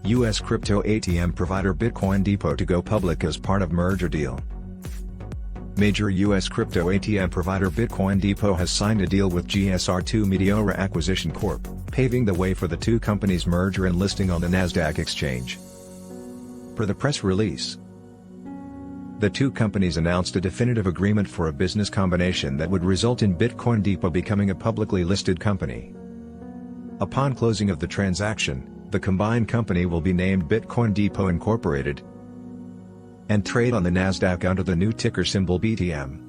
U.S. crypto ATM provider Bitcoin Depot to go public as part of merger deal. Major U.S. crypto ATM provider Bitcoin Depot has signed a deal with GSR2 Meteora Acquisition Corp., paving the way for the two companies' merger and listing on the Nasdaq exchange. Per the press release, the two companies announced a definitive agreement for a business combination that would result in Bitcoin Depot becoming a publicly listed company. Upon closing of the transaction, the combined company will be named Bitcoin Depot Incorporated and trade on the Nasdaq under the new ticker symbol BTM.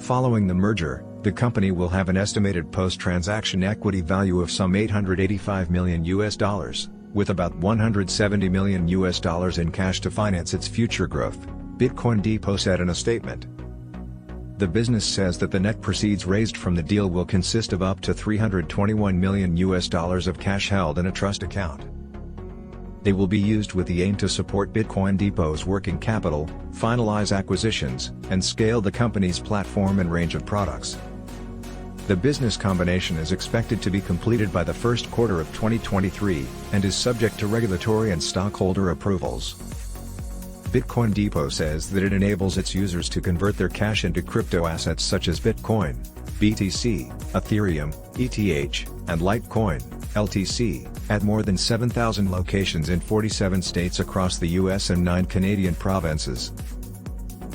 Following the merger, the company will have an estimated post-transaction equity value of some $885 million, with about $170 million in cash to finance its future growth, Bitcoin Depot said in a statement. The business says that the net proceeds raised from the deal will consist of up to $321 million of cash held in a trust account. They will be used with the aim to support Bitcoin Depot's working capital, finalize acquisitions, and scale the company's platform and range of products. The business combination is expected to be completed by the first quarter of 2023, and is subject to regulatory and stockholder approvals. Bitcoin Depot says that it enables its users to convert their cash into crypto assets such as Bitcoin, BTC, Ethereum, ETH, and Litecoin, LTC, at more than 7,000 locations in 47 states across the US and 9 Canadian provinces.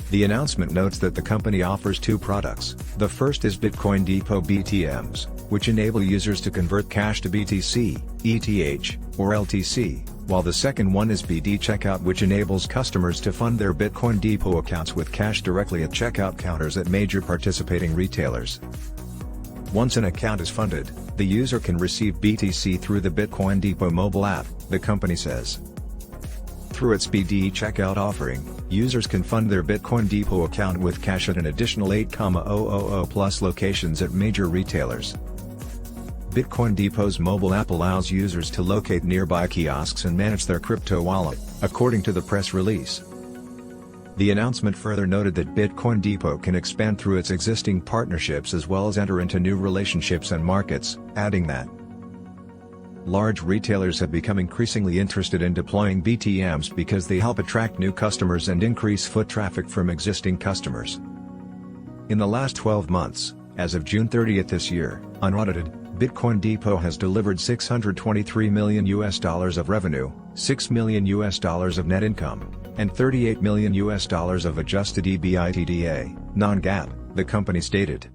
The announcement notes that the company offers two products. The first is Bitcoin Depot BTMs, which enable users to convert cash to BTC, ETH, or LTC, while the second one is BD Checkout, which enables customers to fund their Bitcoin Depot accounts with cash directly at checkout counters at major participating retailers. Once an account is funded, the user can receive BTC through the Bitcoin Depot mobile app, the company says. Through its BD Checkout offering, users can fund their Bitcoin Depot account with cash at an additional 8,000 plus locations at major retailers. Bitcoin Depot's mobile app allows users to locate nearby kiosks and manage their crypto wallet, according to the press release. The announcement further noted that Bitcoin Depot can expand through its existing partnerships as well as enter into new relationships and markets, adding that large retailers have become increasingly interested in deploying BTMs because they help attract new customers and increase foot traffic from existing customers. In the last 12 months, as of June 30 this year, unaudited, Bitcoin Depot has delivered $623 million of revenue, $6 million of net income, and $38 million of adjusted EBITDA, non-GAAP, the company stated.